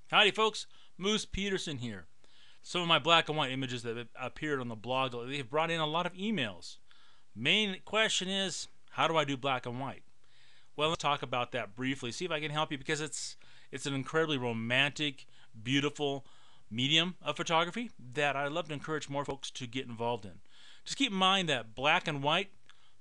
Howdy folks, Moose Peterson here. Some of my black and white images that have appeared on the blog lately have brought in a lot of emails. Main question is, how do I do black and white? Well, let's talk about that briefly, see if I can help you, because it's an incredibly romantic, beautiful medium of photography that I love to encourage more folks to get involved in. Just keep in mind that black and white,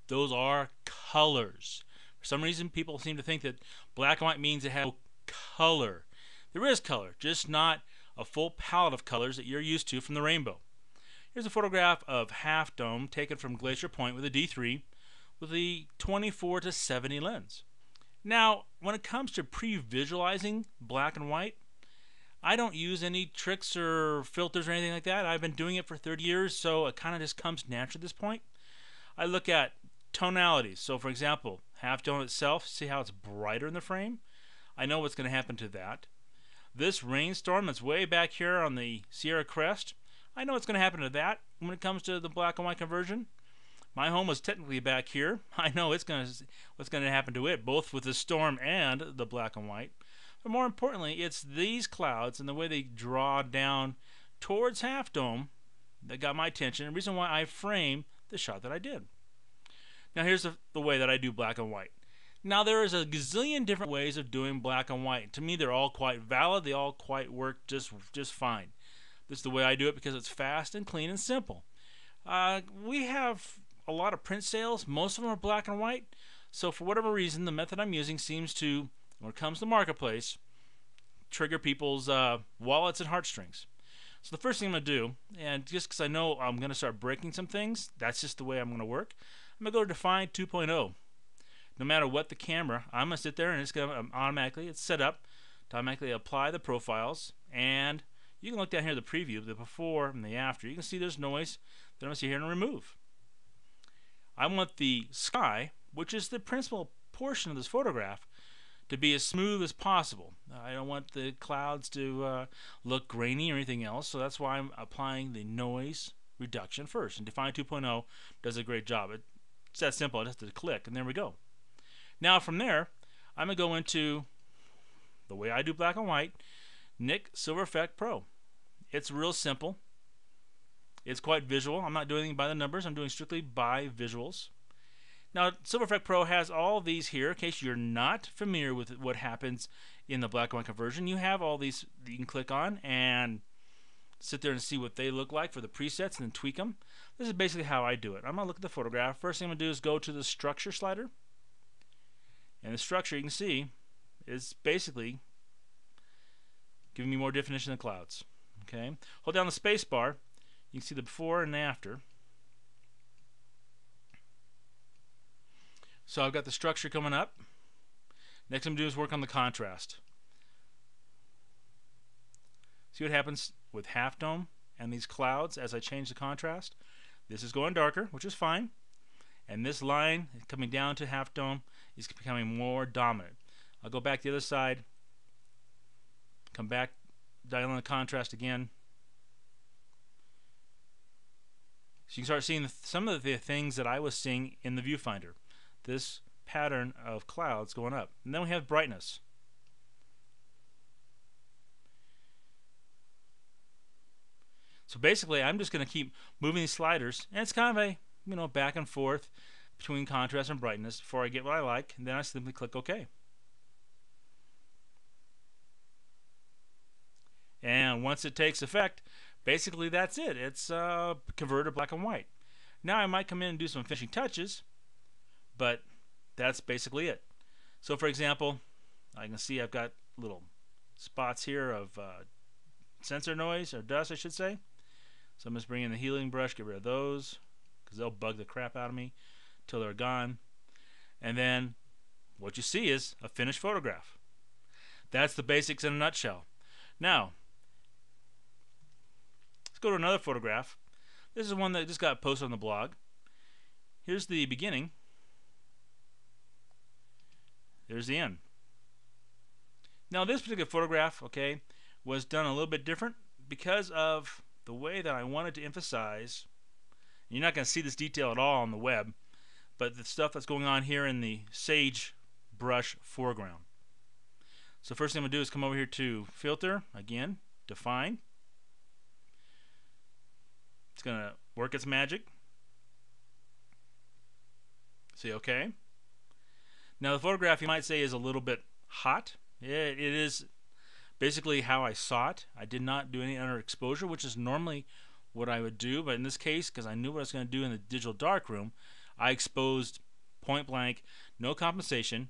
those are colors. For some reason, people seem to think that black and white means it has no color. There is color, just not a full palette of colors that you're used to from the rainbow. Here's a photograph of Half Dome taken from Glacier Point with a D3 with the 24 to 70 lens. Now, when it comes to pre-visualizing black and white, I don't use any tricks or filters or anything like that. I've been doing it for 30 years, so it kind of just comes natural at this point. I look at tonalities. So, for example, Half Dome itself, see how it's brighter in the frame? I know what's going to happen to that. This rainstorm that's way back here on the Sierra Crest, I know what's going to happen to that when it comes to the black and white conversion. My home was technically back here. I know what's going to happen to it, both with the storm and the black and white. But more importantly, it's these clouds and the way they draw down towards Half Dome that got my attention, and the reason why I framed the shot that I did. Now here's the way that I do black and white. Now there is a gazillion different ways of doing black and white. To me, they're all quite valid. They all quite work just fine. This is the way I do it because it's fast and clean and simple. We have a lot of print sales. Most of them are black and white. So for whatever reason, the method I'm using seems to, when it comes to marketplace, trigger people's wallets and heartstrings. So the first thing I'm going to do, and just because I know I'm going to start breaking some things, that's just the way I'm going to work. I'm going to go to Define 2.0. No matter what the camera, I'm going to sit there and it's going to automatically, it's set up to automatically apply the profiles. And you can look down here at the preview, the before and the after. You can see there's noise that I'm going to sit here and remove. I want the sky, which is the principal portion of this photograph, to be as smooth as possible. I don't want the clouds to look grainy or anything else, so that's why I'm applying the noise reduction first. And Define 2.0 does a great job. It's that simple. I just have to click, and there we go. Now from there, I'm going to go into the way I do black and white, Nik Silver Effect Pro. It's real simple. It's quite visual. I'm not doing anything by the numbers. I'm doing strictly by visuals. Now, Silver Effect Pro has all of these here. In case you're not familiar with what happens in the black and white conversion, you have all these that you can click on and sit there and see what they look like for the presets and then tweak them. This is basically how I do it. I'm going to look at the photograph. First thing I'm going to do is go to the structure slider. And the structure, you can see, is basically giving me more definition of the clouds. Okay, hold down the space bar. You can see the before and the after. So I've got the structure coming up. Next I'm going to do is work on the contrast. See what happens with Half Dome and these clouds as I change the contrast. This is going darker, which is fine. And this line coming down to Half Dome is becoming more dominant. I'll go back to the other side, come back, dial in the contrast again. So you can start seeing some of the things that I was seeing in the viewfinder. This pattern of clouds going up. And then we have brightness. So basically I'm just going to keep moving these sliders, and it's kind of a back and forth between contrast and brightness before I get what I like, and then I simply click OK. And once it takes effect, basically that's it. It's converted to black and white. Now I might come in and do some finishing touches, but that's basically it. So for example, I can see I've got little spots here of sensor noise, or dust I should say. So I'm just bringing in the healing brush, get rid of those, because they'll bug the crap out of me till they're gone. And then what you see is a finished photograph. That's the basics in a nutshell. Now let's go to another photograph. This is one that just got posted on the blog. Here's the beginning. There's the end. Now this particular photograph, okay, was done a little bit different because of the way that I wanted to emphasize. You're not going to see this detail at all on the web, but the stuff that's going on here in the sage brush foreground. So first thing I'm going to do is come over here to Filter, again, Define. It's going to work its magic. See, okay. Now the photograph, you might say, is a little bit hot. It is basically how I saw it. I did not do any underexposure, which is normally what I would do, but in this case, because I knew what I was going to do in the digital darkroom, I exposed point blank, no compensation.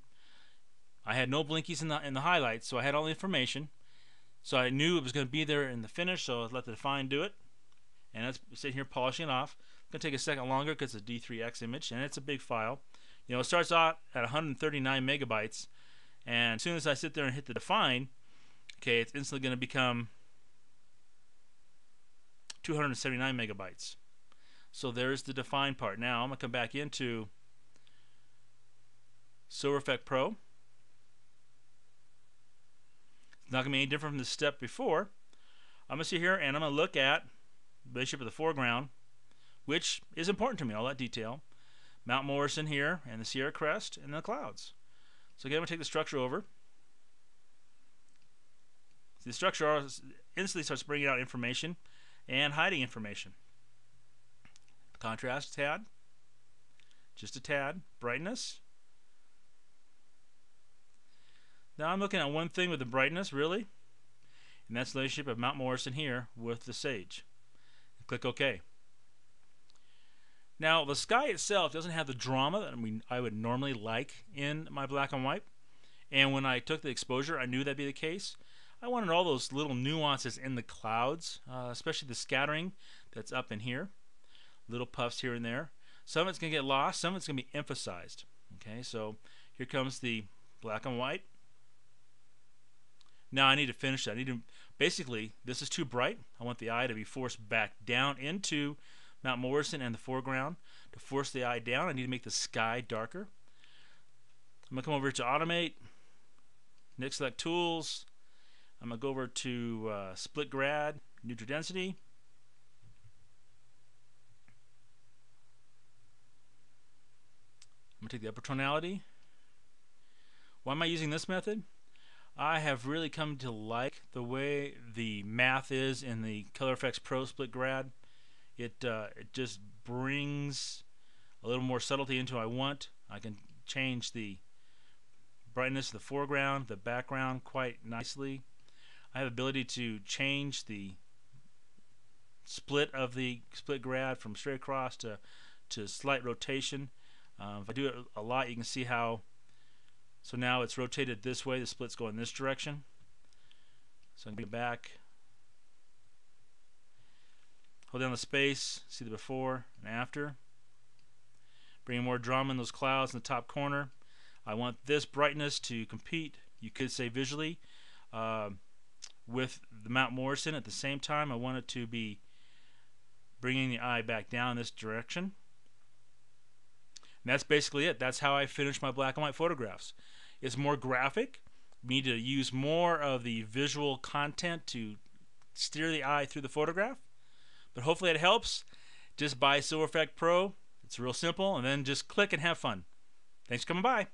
I had no blinkies in the highlights, so I had all the information. So I knew it was going to be there in the finish, so I let the Define do it. And it's sitting here polishing it off. It's going to take a second longer because it's a D3X image, and it's a big file. You know, it starts out at 139 megabytes, and as soon as I sit there and hit the Define, okay, it's instantly going to become 279 megabytes. So there's the Define part. Now I'm going to come back into Silver Effect Pro. It's not going to be any different from the step before. I'm going to sit here and I'm going to look at the relationship of the foreground, which is important to me, all that detail. Mount Morrison here, and the Sierra Crest, and the clouds. So again, I'm going to take the structure over. See, the structure instantly starts bringing out information and hiding information. Contrast tad, just a tad. Brightness. Now I'm looking at one thing with the brightness, really, and that's the relationship of Mount Morrison here with the sage. Click OK. Now the sky itself doesn't have the drama that I would normally like in my black and white, and when I took the exposure I knew that'd be the case. I wanted all those little nuances in the clouds, especially the scattering that's up in here, little puffs here and there. Some of it's going to get lost, some of it's going to be emphasized. Okay, so here comes the black and white. Now I need to finish that. Basically, this is too bright. I want the eye to be forced back down into Mount Morrison and the foreground. To force the eye down, I need to make the sky darker. I'm going to come over to Automate, next select Tools. I'm going to go over to Split Grad, Neutral Density. I'm going to take the upper tonality. Why am I using this method? I have really come to like the way the math is in the Color Efex Pro Split Grad. It just brings a little more subtlety into what I want. I can change the brightness of the foreground, the background quite nicely. I have the ability to change the split of the Split Grad from straight across to slight rotation. If I do it a lot, you can see how. So now it's rotated this way. The split's going this direction. So I'm going to go back. Hold down the space. See the before and after. Bring more drama in those clouds in the top corner. I want this brightness to compete, you could say visually, with the Mount Morrison. At the same time, I want it to be bringing the eye back down this direction. And that's basically it. That's how I finish my black and white photographs. It's more graphic. We need to use more of the visual content to steer the eye through the photograph. But hopefully it helps. Just buy Silver Effect Pro. It's real simple, and then just click and have fun. Thanks for coming by.